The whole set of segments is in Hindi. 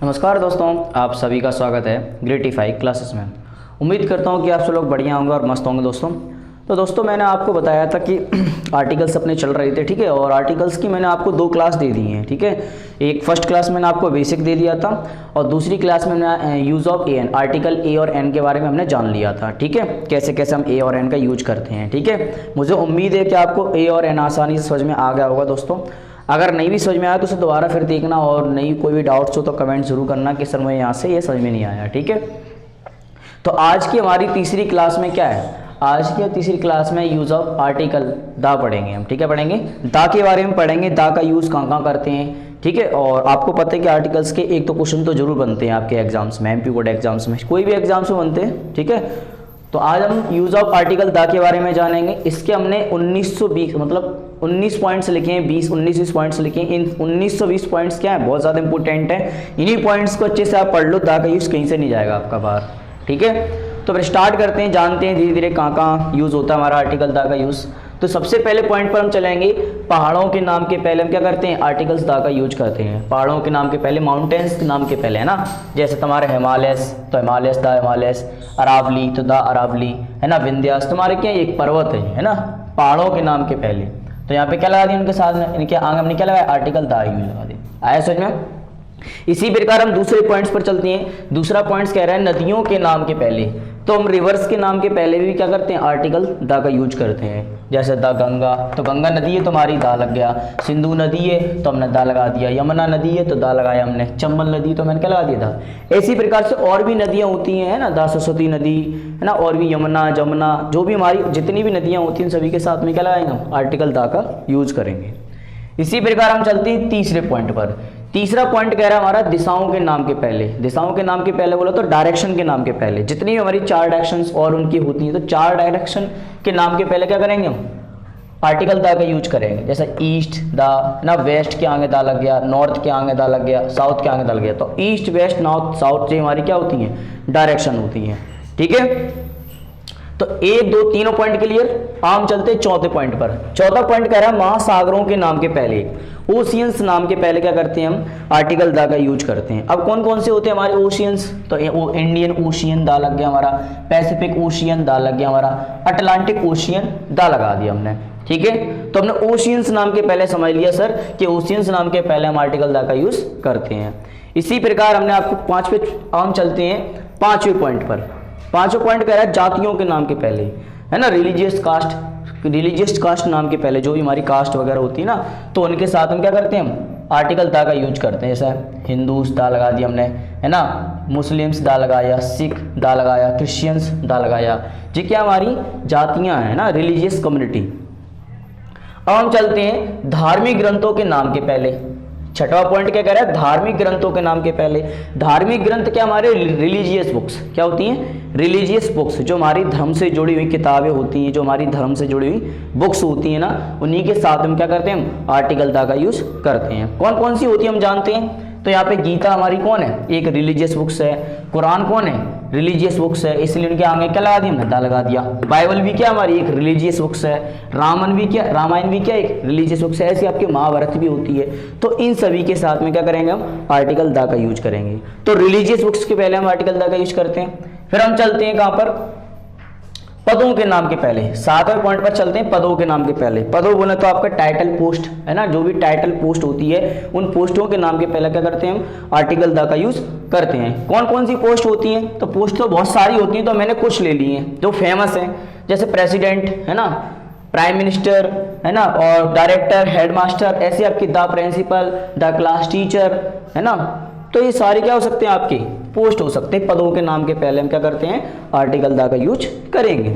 नमस्कार दोस्तों, आप सभी का स्वागत है ग्रेटिफाई क्लासेस में। उम्मीद करता हूँ कि आप सब लोग बढ़िया होंगे और मस्त होंगे दोस्तों। तो दोस्तों मैंने आपको बताया था कि आर्टिकल्स अपने चल रहे थे, ठीक है। और आर्टिकल्स की मैंने आपको दो क्लास दे दी हैं, ठीक है। एक फर्स्ट क्लास मैंने आपको बेसिक दे दिया था और दूसरी क्लास में मैंने use of a an, article a और एन के बारे में हमने जान लिया था, ठीक है। कैसे कैसे हम ए और एन का यूज करते हैं, ठीक है। मुझे उम्मीद है कि आपको ए और एन आसानी से समझ में आ गया होगा दोस्तों। अगर नहीं भी समझ में आया तो उसे दोबारा फिर देखना और नहीं कोई भी डाउट्स हो तो कमेंट जरूर करना कि सर मुझे यहाँ से ये समझ में नहीं आया, ठीक है। तो आज की हमारी तीसरी क्लास में क्या है, आज की तीसरी क्लास में यूज़ ऑफ आर्टिकल दा पढ़ेंगे हम, ठीक है। पढ़ेंगे दा के बारे में, पढ़ेंगे दा का यूज़ कहाँ कहाँ करते हैं, ठीक है। और आपको पता है कि आर्टिकल्स के एक तो क्वेश्चन तो जरूर बनते हैं आपके एग्जाम्स में, एमपी बोर्ड एग्जाम्स में, कोई भी एग्जाम्स में बनते हैं, ठीक है। तो आज हम यूज़ ऑफ आर्टिकल दा के बारे में जानेंगे। इसके हमने 1920 मतलब 19 पॉइंट्स लिखे हैं, 19-20 पॉइंट्स लिखे हैं। इन 1920 पॉइंट्स क्या है, बहुत ज़्यादा इंपॉर्टेंट है। इन्हीं पॉइंट्स को अच्छे से आप पढ़ लो, दा का यूज़ कहीं से नहीं जाएगा आपका बाहर, ठीक है। तो फिर स्टार्ट करते हैं, जानते हैं धीरे धीरे कहाँ कहाँ यूज़ होता है हमारा आर्टिकल दा का यूज़। तो सबसे पहले पॉइंट पर हम चलेंगे, पहाड़ों के नाम के पहले हम क्या करते हैं, आर्टिकल्स दा का यूज करते हैं। पहाड़ों के नाम के पहले, माउंटेन्स के नाम के पहले, है ना। जैसे तुम्हारे हिमालयस तो हिमालयस दा हिमालयस, अरावली तो दा अरावली, है ना। विंध्यास तुम्हारे क्या एक पर्वत है ना। पहाड़ों के नाम के पहले तो यहाँ पे क्या लगा दिया उनके साथ में, इनके आगे हमने क्या लगाया, आर्टिकल दा यूज लगा दिया। आया समझ में। इसी प्रकार हम दूसरे पॉइंट्स पर चलते हैं। दूसरा पॉइंट्स कह रहा है नदियों के नाम के पहले, तो हम रिवर्स के नाम के पहले भी क्या करते हैं, आर्टिकल दा का यूज करते हैं। जैसे दा गंगा, तो गंगा नदी है तुम्हारी, दा लग गया। सिंधु नदी है तो हमने दा लगा दिया। यमुना नदी है तो दा लगाया हमने। चंबल नदी तो मैंने क्या लगा दिया था। इसी प्रकार से और भी नदियाँ होती हैं, है ना। दा सरस्वती नदी, है ना। और भी यमुना जमुना, जो भी हमारी जितनी भी नदियाँ होती हैं सभी के साथ में क्या लगाएंगे हम, आर्टिकल दा का यूज करेंगे। इसी प्रकार हम चलते हैं तीसरे पॉइंट पर। तीसरा पॉइंट कह रहा है हमारा दिशाओं के नाम के पहले। दिशाओं के नाम के पहले बोला तो डायरेक्शन के नाम के पहले, जितनी भी हमारी चार डायरेक्शंस और उनकी होती हैं तो चार डायरेक्शन के नाम के पहले क्या करेंगे हम, आर्टिकल दा का यूज करेंगे। जैसे ईस्ट दा, ना वेस्ट के आगे दा लग गया, नॉर्थ के आगे दा लग गया, साउथ के आगे दा लग गया। तो ईस्ट वेस्ट नॉर्थ साउथ से हमारी क्या होती हैं, डायरेक्शन होती हैं, ठीक है। तो एक दो तीनों पॉइंट क्लियर। हम चलते हैं चौथे पॉइंट पर। चौथा पॉइंट कह रहा है महासागरों के नाम के पहले, ओशियंस नाम के पहले क्या करते हैं हम, आर्टिकल दा का यूज करते हैं। अब कौन कौन से होते हैं हमारे ओशियंस, तो वो इंडियन ओशियन दा लग गया हमारा, पैसिफिक ओशियन दा लग गया हमारा, अटलांटिक ओशियन दा लगा दिया हमने, ठीक है। तो हमने ओशियंस नाम के पहले समझ लिया सर कि ओशियंस नाम के पहले हम आर्टिकल दा का यूज करते हैं। इसी प्रकार हमने आपको पांचवें, हम चलते हैं पांचवें पॉइंट पर। पांचवें पॉइंट कह रहा है जातियों के नाम के पहले, है ना। रिलीजियस कास्ट नाम के पहले, जो भी हमारी कास्ट वगैरह होती है ना, तो उनके साथ हम क्या करते हैं, हम आर्टिकल दा का यूज करते हैं। जैसे हिंदूस दा लगा दिया हमने, है ना। मुस्लिम्स दा लगाया, सिख दा लगाया, क्रिश्चियंस दा लगाया। जी क्या हमारी जातियां हैं ना, रिलीजियस कम्युनिटी। अब हम चलते हैं धार्मिक ग्रंथों के नाम के पहले। छठवां पॉइंट क्या कह रहा है, धार्मिक ग्रंथों के नाम के पहले। धार्मिक ग्रंथ क्या हमारे, रिलीजियस बुक्स क्या होती हैं, रिलीजियस बुक्स, जो हमारी धर्म से जुड़ी हुई किताबें होती हैं, जो हमारी धर्म से जुड़ी हुई बुक्स होती हैं ना, उन्हीं के साथ हम क्या करते हैं, हम आर्टिकल दा का यूज करते हैं। कौन कौन सी होती है हम जानते हैं। तो यहाँ पे गीता हमारी कौन है, एक रिलीजियस बुक्स है। कुरान कौन है, रिलीजियस बुक्स है, इसलिए उनके आगे क्या लगा दिया, दा लगा दिया। बाइबल भी क्या हमारी एक रिलीजियस बुक्स है। रामायण भी क्या एक रिलीजियस बुक्स है। ऐसी आपकी महाभारत भी होती है। तो इन सभी के साथ में क्या करेंगे हम, आर्टिकल दा का यूज करेंगे। तो रिलीजियस बुक्स के पहले हम आर्टिकल दा का यूज करते हैं। फिर हम चलते हैं कहां पर, पदों के नाम के पहले। सातवें पॉइंट पर चलते हैं, पदों के नाम के पहले। पदों बोले तो आपका टाइटल पोस्ट, है ना। जो भी टाइटल पोस्ट होती है उन पोस्टों के नाम के पहले क्या करते हैं हम, आर्टिकल दा का यूज करते हैं। कौन कौन सी पोस्ट होती हैं, तो पोस्ट तो बहुत सारी होती हैं, तो मैंने कुछ ले ली हैं जो फेमस हैं। जैसे प्रेसिडेंट, है ना, प्राइम मिनिस्टर, है ना, और डायरेक्टर, हेडमास्टर, ऐसे आपकी the principal, the class teacher, है ना। तो ये सारे क्या हो सकते हैं, आपके पोस्ट हो सकते हैं। पदों के नाम के पहले हम क्या करते हैं, आर्टिकल दा का यूज करेंगे।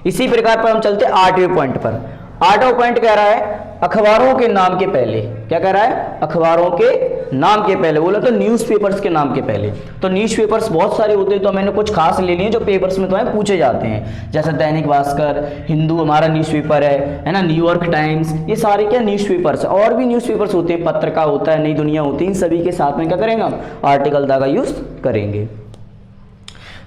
इसी प्रकार पर हम चलते हैं आठवें पॉइंट पर। आठवां पॉइंट कह रहा है अखबारों के नाम के पहले। क्या कह रहा है, अखबारों के नाम के पहले। बोला तो न्यूज़पेपर्स के नाम के पहले। तो न्यूज़पेपर्स बहुत सारे होते हैं, तो मैंने कुछ खास ले लिए जो पेपर्स में तुम्हें पूछे जाते हैं। जैसे दैनिक भास्कर, हिंदू हमारा न्यूज़पेपर है ना, न्यूयॉर्क टाइम्स, ये सारे क्या न्यूज़पेपर्स। और भी न्यूज़पेपर्स होते हैं, पत्रिका होता है, नई दुनिया होती है। इन सभी के साथ में क्या करेंगे हम, आर्टिकल दा का यूज करेंगे।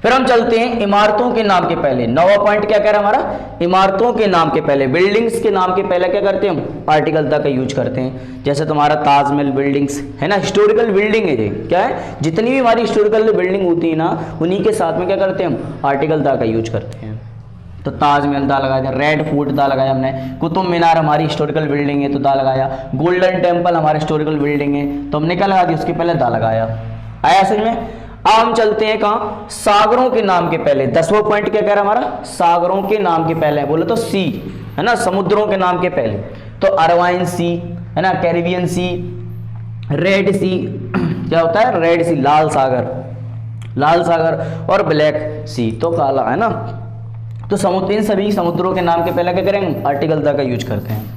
फिर हम चलते हैं इमारतों के नाम के पहले। 9वां पॉइंट क्या कह रहा है हमारा, इमारतों के नाम के पहले, बिल्डिंग्स के नाम के पहले क्या करते हैं हम, आर्टिकल द का यूज करते हैं। जैसे तुम्हारा ताजमहल बिल्डिंग्स है ना, हिस्टोरिकल बिल्डिंग है ये, क्या है, जितनी भी हमारी हिस्टोरिकल बिल्डिंग होती है ना, उन्हीं के साथ में क्या करते हैं हम, आर्टिकल द का यूज करते हैं। तो ताजमहल दा लगाया था, रेड फोर्ट दा लगाया हमने, कुतुब मीनार हमारी हिस्टोरिकल बिल्डिंग है तो दा लगाया, गोल्डन टेम्पल हमारा हिस्टोरिकल बिल्डिंग है तो हमने क्या लगा दिया, उसके पहले दा लगाया। आया समझ में। अब हम चलते हैं कहाँ, सागरों के नाम के पहले। 10वां पॉइंट क्या कह रहा है हमारा, सागरों के नाम के पहले, बोले तो सी है ना, समुद्रों के नाम के पहले। तो अरवाइन सी है ना, कैरिबियन सी, रेड सी क्या होता है, रेड सी लाल सागर और ब्लैक सी तो काला है ना। तो समुद्र, इन सभी समुद्रों के नाम के पहले क्या करेंगे, आर्टिकल द का यूज करते हैं।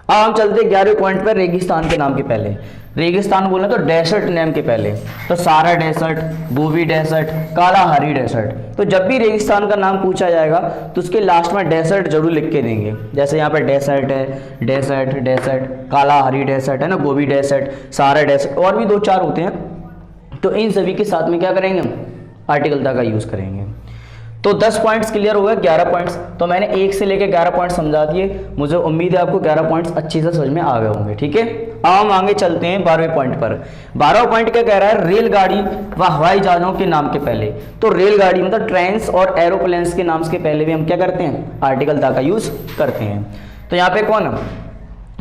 अब हम चलते 11वें पॉइंट पर, रेगिस्तान के नाम के पहले। रेगिस्तान बोले तो डेसर्ट नेम के पहले, तो सारा डेसर्ट, गोबी डेसर्ट, कालाहारी डेसर्ट। तो जब भी रेगिस्तान का नाम पूछा जाएगा तो उसके लास्ट में डेसर्ट जरूर लिख के देंगे। जैसे यहाँ पे डेसर्ट है, डेसर्ट, कालाहारी डेसर्ट है ना, गोबी डेसर्ट, सारा डेसर्ट, और भी 2-4 होते हैं। तो इन सभी के साथ में क्या करेंगे हम, आर्टिकल द का यूज करेंगे। तो 10 पॉइंट्स क्लियर हो गए, 11 पॉइंट्स तो मैंने 1 से लेकर 11 पॉइंट्स समझा दिए। मुझे उम्मीद है आपको 11 पॉइंट्स अच्छे से समझ में आ गए होंगे, ठीक है। अब हम आगे चलते हैं 12वें पॉइंट पर। 12वां पॉइंट क्या कह रहा है, रेलगाड़ी व हवाई जहाजों के नाम के पहले। तो रेलगाड़ी मतलब ट्रेन्स और एरोप्लेन्स के नाम के पहले भी हम क्या करते हैं, आर्टिकल द का यूज करते हैं। तो यहाँ पे कौन है,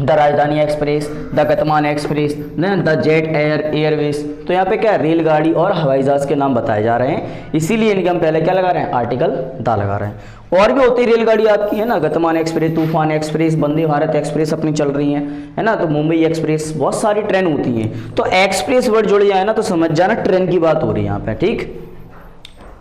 द राजधानी एक्सप्रेस, द गतिमान एक्सप्रेस, द जेट एयरवेज। तो यहाँ पे क्या है, रेलगाड़ी और हवाई जहाज के नाम बताए जा रहे हैं, इसीलिए इनके हम पहले क्या लगा रहे हैं, आर्टिकल द लगा रहे हैं। और भी होती है रेलगाड़ी आपकी है ना, गतिमान एक्सप्रेस, तूफान एक्सप्रेस, वंदे भारत एक्सप्रेस अपनी चल रही है ना, तो मुंबई एक्सप्रेस, बहुत सारी ट्रेन होती हैं। तो एक्सप्रेस वर्ड जुड़ जाए ना तो समझ जाना ट्रेन की बात हो रही है यहाँ पे, ठीक।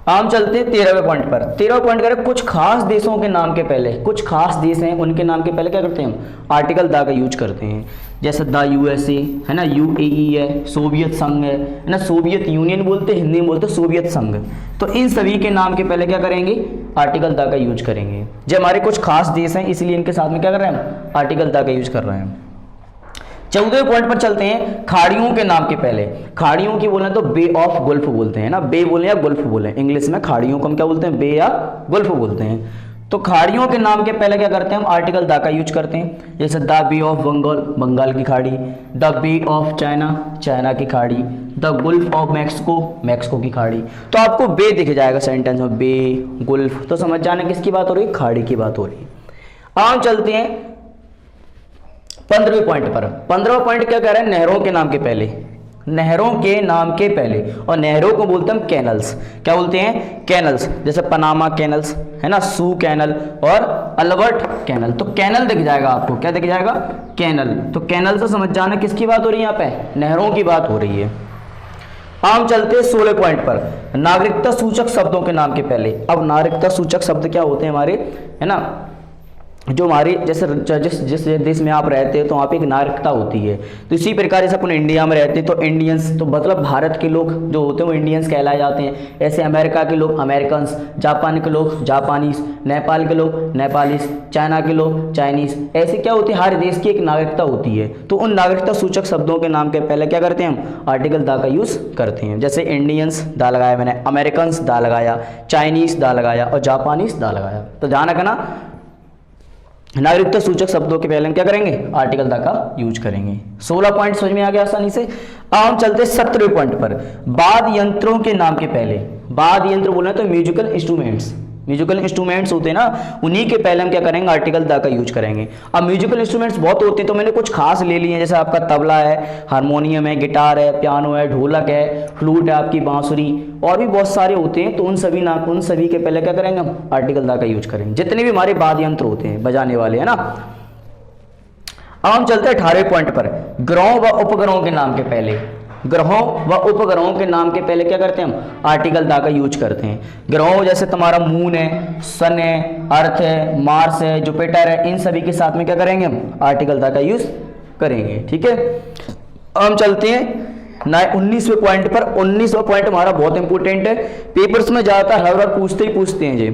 हम चलते हैं 13वें पॉइंट पर। 13वां पॉइंट करें, कुछ खास देशों के नाम के पहले, कुछ खास देश हैं उनके नाम के पहले क्या करते हैं हम, आर्टिकल द का यूज करते हैं। जैसे द यूएसए है ना, यूएई है, सोवियत संघ है ना, सोवियत यूनियन बोलते हैं, हिंदी में बोलते हैं सोवियत संघ। तो इन सभी के नाम के पहले क्या करेंगे, आर्टिकल द का यूज करेंगे। जो हमारे कुछ खास देश हैं इसलिए इनके साथ में क्या कर रहे हैं हम, आर्टिकल द का यूज कर रहे हैं। 14वें पॉइंट पर चलते हैं, खाड़ियों के नाम के पहले। खाड़ियों की बोले तो बे ऑफ गुल्फ बोलते हैं ना, बे बोले या गुल्फ बोले, इंग्लिश में खाड़ियों को हम क्या बोलते हैं, बे या गुल्फ बोलते हैं। तो खाड़ियों के नाम के पहले क्या करते हैं हम, आर्टिकल द का यूज करते हैं। जैसे the bay of Bengal, Bengal की खाड़ी, the bay of China, China की खाड़ी, the gulf of Mexico, Mexico की खाड़ी। तो आपको बे दिख जाएगा सेंटेंस में, बे गुल्फ, तो समझ जाना किसकी बात हो रही है, खाड़ी की बात हो रही है। अब हम चलते हैं 15वें पॉइंट पर। 15वां पॉइंट क्या कह रहा है, नहरों के नाम के पहले, नहरों के नाम के पहले। और नहरों को बोलते हैं हम कैनल्स, क्या बोलते हैं, कैनल्स। जैसे पनामा कैनल्स है ना, सू कैनल और अल्बर्ट कैनल। तो कैनल दिख जाएगा आपको, क्या दिख जाएगा, कैनल। तो कैनल से समझ जाना किसकी बात हो रही है, यहाँ पे नहरों की बात हो रही है। हम चलते हैं 16 पॉइंट पर, नागरिकता सूचक शब्दों के नाम के पहले। अब नागरिकता सूचक शब्द क्या होते हैं हमारे, है ना, जो हमारे जैसे जिस देश में आप रहते हैं तो वहाँ पे एक नागरिकता होती है। तो इसी प्रकार जैसे अपन इंडिया में रहते हैं तो इंडियंस, तो मतलब भारत के लोग जो होते हैं वो इंडियंस कहलाए जाते हैं। ऐसे अमेरिका के लोग अमेरिकन्स, जापान के लोग जापानीज, नेपाल के लोग नेपालीस, चाइना के लोग चाइनीज। ऐसे क्या होती है, हर देश की एक नागरिकता होती है। तो उन नागरिकता सूचक शब्दों के नाम के पहले क्या करते हैं हम, आर्टिकल द का यूज करते हैं। जैसे इंडियंस दा लगाया मैंने, अमेरिकन्स दा लगाया, चाइनीज दा लगाया और जापानीज दा लगाया। तो ध्यान रखना, नागरिकता सूचक शब्दों के पहले हम क्या करेंगे, आर्टिकल द का यूज करेंगे। 16 पॉइंट समझ में आ गया आसानी से। अब हम चलते 17वें पॉइंट पर, वाद्य यंत्रों के नाम के पहले। वाद्य यंत्र बोले तो म्यूजिकल इंस्ट्रूमेंट्स, म्यूजिकल इंस्ट्रूमेंट्स होते हैं ना, उन्हीं के पहले हम क्या करेंगे, आर्टिकल द का यूज करेंगे। अब म्यूजिकल इंस्ट्रूमेंट्स बहुत होते हैं तो मैंने कुछ खास ले लिए हैं। जैसे आपका तबला है, हारमोनियम है, गिटार है, पियानो है, ढोलक है, फ्लूट है, आपकी बांसुरी, और भी बहुत सारे होते हैं। तो उन सभी के पहले क्या करेंगे हम, आर्टिकल द का यूज करेंगे, जितने भी हमारे वाद्य यंत्र होते हैं बजाने वाले, है ना। अब हम चलते हैं 18वें पॉइंट पर, ग्रहों व उपग्रहों के नाम के पहले। ग्रहों व उपग्रहों के नाम के पहले क्या करते हैं हम, आर्टिकल द का यूज करते हैं। ग्रहों जैसे तुम्हारा मून है, सन है, अर्थ है, मार्स है, जुपिटर है, इन सभी के साथ में क्या करेंगे हम, आर्टिकल द का यूज करेंगे, ठीक है। हम चलते हैं 19वें पॉइंट पर। 19वां पॉइंट हमारा बहुत इंपॉर्टेंट है, पेपर्स में ज्यादातर हर बार पूछते हैं जी।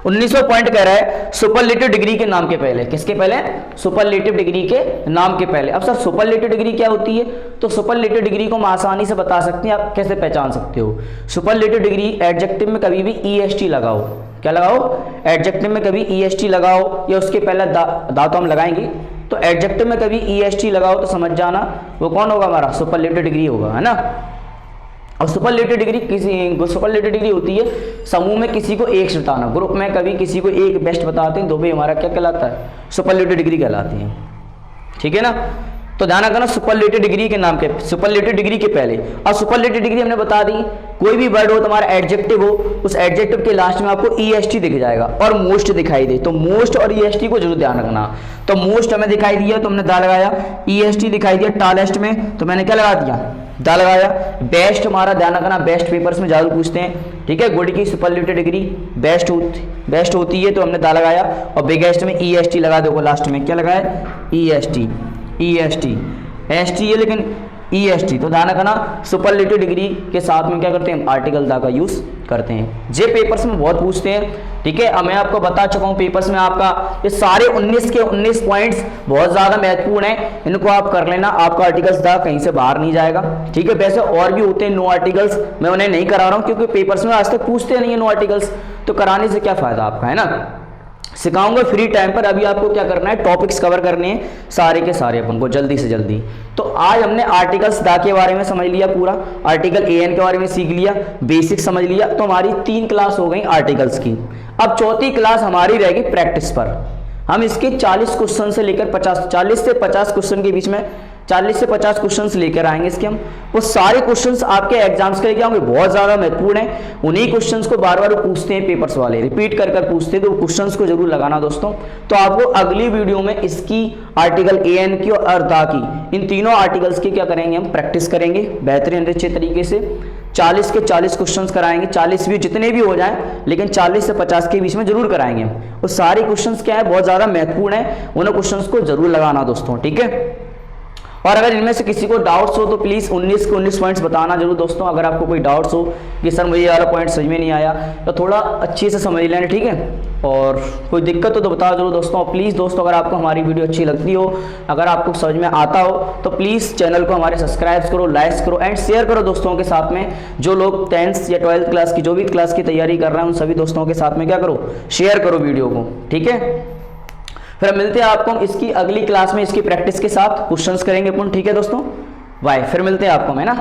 19वां पॉइंट कह रहा है सुपरलेटिव डिग्री के नाम के पहले, किसके पहले? सुपरलेटिव डिग्री के नाम के पहले। अब सर सुपरलेटिव डिग्री क्या होती है? तो सुपरलेटिव डिग्री को हम आसानी से बता सकते हैं, आप कैसे पहचान सकते हो? सुपरलेटिव डिग्री एडजेक्टिव में कभी भी ईएसटी लगाओ, क्या लगाओ? एडजेक्टिव में कभी ईएसटी लगाओ, या उसके पहले दा तो हम लगाएंगे, तो एडजेक्टिव में कभी ईएसटी लगाओ तो समझ जाना वो कौन होगा? हमारा सुपरलेटिव डिग्री होगा, है ना। और सुपरलेटिव डिग्री होती है समूह में किसी को एक बताना, ग्रुप में कभी किसी को एक बेस्ट बताते हैं तो भी हमारा क्या कहलाता है? सुपरलेटिव डिग्री कहलाती है, ठीक है ना। तो ध्यान रखना सुपरलेटिव डिग्री के नाम के, सुपरलेटिव डिग्री के पहले। और सुपरलेटिव डिग्री हमने बता दी, कोई भी वर्ड हो तुम्हारा एडजेक्टिव हो, उस एडजेक्टिव के लास्ट में आपको ईएसटी दिख जाएगा और मोस्ट दिखाई दे, तो मोस्ट और ईएसटी को जरूर ध्यान रखना। तो मोस्ट हमें दिखाई दिया तो हमने दा लगाया, ईएसटी दिखाई दिया टालेस्ट में तो मैंने क्या लगा दिया? दा लगाया। बेस्ट हमारा ध्यान रखना, बेस्ट पेपर्स में जरूर पूछते हैं, ठीक है। गुड की सुपरलेटिव डिग्री बेस्ट होती है तो हमने दा लगाया, और बिगेस्ट में ईएसटी लगा दो लास्ट में, क्या लगाया? ईएसटी है लेकिन ईएसटी। तो ध्यान रखना सुपरलेटिव डिग्री के साथ में क्या करते हैं? आर्टिकल दा का यूज करते हैं। जे पेपर्स में बहुत पूछते हैं, ठीक है। अब मैं आपको बता चुका हूं पेपर्स में आपका ये सारे 19 के 19 पॉइंट्स बहुत ज्यादा महत्वपूर्ण है, इनको आप कर लेना, आपका आर्टिकल्स दा कहीं से बाहर नहीं जाएगा, ठीक है। वैसे और भी होते हैं नो आर्टिकल्स, मैं उन्हें नहीं करा रहा हूं क्योंकि पेपर्स में आज तक पूछते नहीं है नो आर्टिकल्स, तो कराने से क्या फायदा आपका, है ना। सिखाऊंगा फ्री टाइम पर। अभी आपको क्या करना है? टॉपिक्स कवर करने हैं सारे के सारे अपन को जल्दी से जल्दी। तो आज हमने आर्टिकल्स दा के बारे में समझ लिया, पूरा आर्टिकल एन के बारे में सीख लिया, बेसिक समझ लिया। तो हमारी 3 क्लास हो गई आर्टिकल्स की। अब चौथी क्लास हमारी रहेगी प्रैक्टिस पर। हम इसके 40 क्वेश्चन से लेकर 40 से 50 क्वेश्चन के बीच में 40 से 50 क्वेश्चंस लेकर आएंगे इसके हम। वो सारे क्वेश्चंस आपके एग्जाम्स के लिए क्या होंगे? बहुत ज्यादा महत्वपूर्ण है। उन्हीं क्वेश्चंस को बार बार पूछते हैं पेपर्स वाले, रिपीट कर कर पूछते हैं, तो क्वेश्चंस को जरूर लगाना दोस्तों। तो आपको अगली वीडियो में इसकी आर्टिकल एन की और दा की, इन तीनों आर्टिकल्स की क्या करेंगे? हम प्रैक्टिस करेंगे बेहतरीन अच्छे तरीके से। 40 के 40 क्वेश्चंस कराएंगे, 40 भी जितने भी हो जाएं, लेकिन 40 से 50 के बीच में जरूर कराएंगे। वो सारे क्वेश्चंस क्या है? बहुत ज्यादा महत्वपूर्ण है, उन क्वेश्चंस को जरूर लगाना दोस्तों, ठीक है। और अगर इनमें से किसी को डाउट्स हो तो प्लीज़ 19 के 19 पॉइंट्स बताना जरूर दोस्तों। अगर आपको कोई डाउट्स हो कि सर मुझे ये वाला पॉइंट समझ में नहीं आया, तो थोड़ा अच्छे से समझ लेना, ठीक है। और कोई दिक्कत हो तो बताओ जरूर दोस्तों। और प्लीज़ दोस्तों अगर आपको हमारी वीडियो अच्छी लगती हो, अगर आपको समझ में आता हो, तो प्लीज़ चैनल को हमारे सब्सक्राइब करो, लाइक करो एंड शेयर करो दोस्तों के साथ में। जो लोग 10th या 12th क्लास की जो भी क्लास की तैयारी कर रहे हैं उन सभी दोस्तों के साथ में क्या करो? शेयर करो वीडियो को, ठीक है। फिर मिलते हैं आपको इसकी अगली क्लास में, इसकी प्रैक्टिस के साथ क्वेश्चंस करेंगे अपन, ठीक है दोस्तों। बाय, फिर मिलते हैं आपको, है ना।